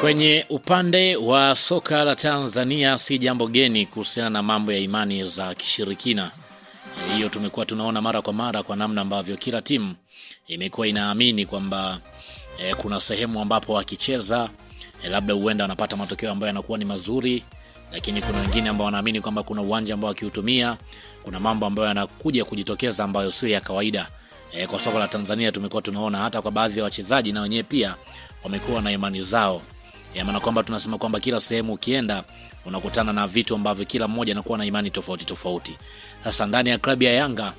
Kwenye upande wa soka la Tanzania si jambo geni kuhusiana na mambo ya imani za kishirikina. Hiyo tumekuwa tunaona mara kwa mara kwa namna ambavyo kila timu imekuwa inaamini kwamba kuna sehemu ambapo wakicheza labda huenda wanapata matokeo ambayo yanakuwa ni mazuri, lakini kuna wengine ambao wanaamini kwamba kuna uwanja ambao wakiutumia kuna mambo ambayo yanakuja kujitokeza ambayo sio ya kawaida. Kwa soka la Tanzania tumekuwa tunaona hata kwa baadhi ya wachezaji na wenyewe pia wamekuwa na imani zao. Maana kwamba tunasema kwamba kila sehemu ukienda unakutana na vitu ambavyo kila mmoja anakuwa na imani tofauti tofauti. Sasa ndani ya klabu ya Yanga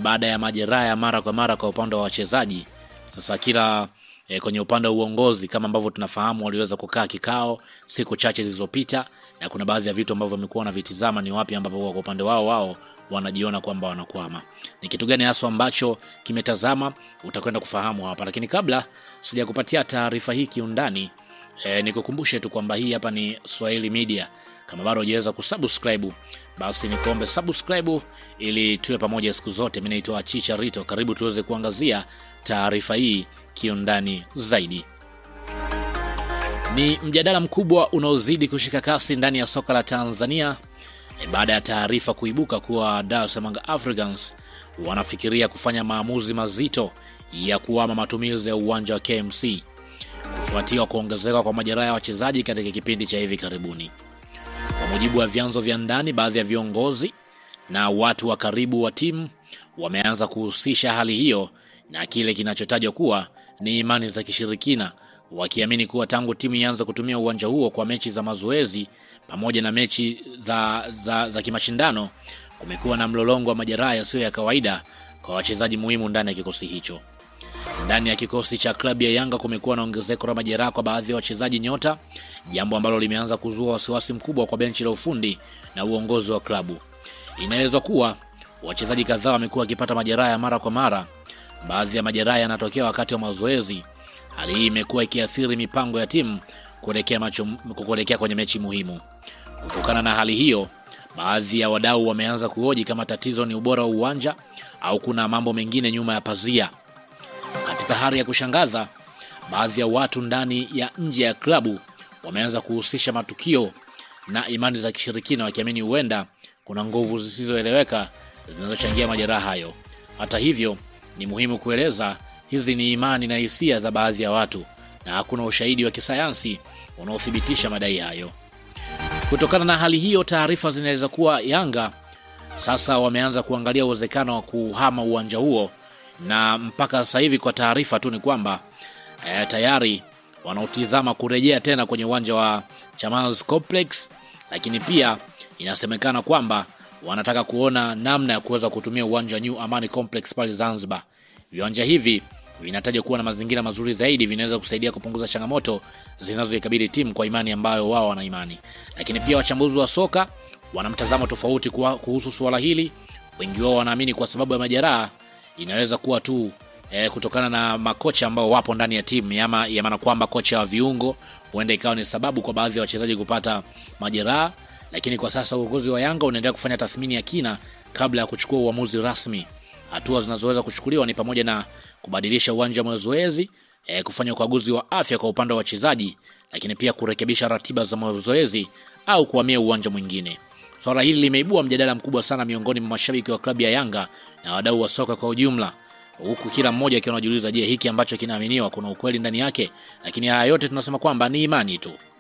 baada ya majeraha ya mara kwa mara kwa upande wa wachezaji, sasa kila kwenye upande wa uongozi kama ambavyo tunafahamu waliweza kukaa kikao siku chache zilizopita, na kuna baadhi ya vitu ambavyo wamekuwa na vitizama ni wapi ambapo kwa upande wao wanajiona kwamba wanakwama. Ni kitu gani hasa ambacho kimetazama utakwenda kufahamu hapa, lakini kabla sijakupatia taarifa hii kiundani, nikukumbushe tu kwamba hii hapa ni Swahili Media. Kama bado hujaweza kusubscribe, basi nikuombe subscribe ili tuwe pamoja siku zote. Mimi naitwa Chicha Rito, karibu tuweze kuangazia taarifa hii kiundani zaidi. Ni mjadala mkubwa unaozidi kushika kasi ndani ya soka la Tanzania baada ya taarifa kuibuka kuwa Dar es Salaam Africans wanafikiria kufanya maamuzi mazito ya kuhama matumizi ya uwanja wa KMC kufuatia kuongezeka kwa majeraha ya wachezaji katika kipindi cha hivi karibuni. Kwa mujibu wa vyanzo vya ndani, baadhi ya viongozi na watu wa karibu wa timu wameanza kuhusisha hali hiyo na kile kinachotajwa kuwa ni imani za kishirikina, wakiamini kuwa tangu timu ianze kutumia uwanja huo kwa mechi za mazoezi pamoja na mechi za kimashindano, kumekuwa na mlolongo wa majeraha yasiyo ya kawaida kwa wachezaji muhimu ndani ya kikosi hicho. Ndani ya kikosi cha klabu ya Yanga kumekuwa na ongezeko la majeraha kwa baadhi ya wachezaji nyota, jambo ambalo limeanza kuzua wasiwasi mkubwa kwa benchi la ufundi na uongozi wa klabu. Inaelezwa kuwa wachezaji kadhaa wamekuwa wakipata majeraha ya mara kwa mara. Baadhi ya majeraha yanatokea wakati wa mazoezi. Hali hii imekuwa ikiathiri mipango ya timu kuelekea kwenye mechi muhimu. Kutokana na hali hiyo, baadhi ya wadau wameanza kuhoji kama tatizo ni ubora wa uwanja au kuna mambo mengine nyuma ya pazia. Katika hali ya kushangaza, baadhi ya watu ndani ya nje ya klabu wameanza kuhusisha matukio na imani za kishirikina, wakiamini huenda kuna nguvu zisizoeleweka zinazochangia majeraha hayo. Hata hivyo, ni muhimu kueleza hizi ni imani na hisia za baadhi ya watu na hakuna ushahidi wa kisayansi unaothibitisha madai hayo. Kutokana na hali hiyo, taarifa zinaeleza kuwa Yanga sasa wameanza kuangalia uwezekano wa kuhama uwanja huo, na mpaka sasa hivi kwa taarifa tu ni kwamba tayari wanaotizama kurejea tena kwenye uwanja wa Chamazi Complex, lakini pia inasemekana kwamba wanataka kuona namna ya kuweza kutumia uwanja New Amani Complex pale Zanzibar. Viwanja hivi vinatajwa kuwa na mazingira mazuri zaidi, vinaweza kusaidia kupunguza changamoto zinazoikabili timu kwa imani ambayo wao wana imani. Lakini pia wachambuzi wa soka wana mtazamo tofauti kuhusu swala hili. Wengi wao wanaamini kwa sababu ya majeraha inaweza kuwa tu kutokana na makocha ambao wapo ndani ya timu, ya maana kwamba kocha wa viungo huenda ikawa ni sababu kwa baadhi ya wachezaji kupata majeraha. Lakini kwa sasa uongozi wa Yanga unaendelea kufanya tathmini ya kina kabla ya kuchukua uamuzi rasmi. Hatua zinazoweza kuchukuliwa ni pamoja na kubadilisha uwanja wa mazoezi, kufanya ukaguzi wa afya kwa upande wa wachezaji, lakini pia kurekebisha ratiba za mazoezi au kuhamia uwanja mwingine. Swala hili limeibua mjadala mkubwa sana miongoni mwa mashabiki wa klabu ya Yanga na wadau wa soka kwa ujumla, huku kila mmoja akiwa anajiuliza, je, hiki ambacho kinaaminiwa kuna ukweli ndani yake? Lakini haya yote tunasema kwamba ni imani tu.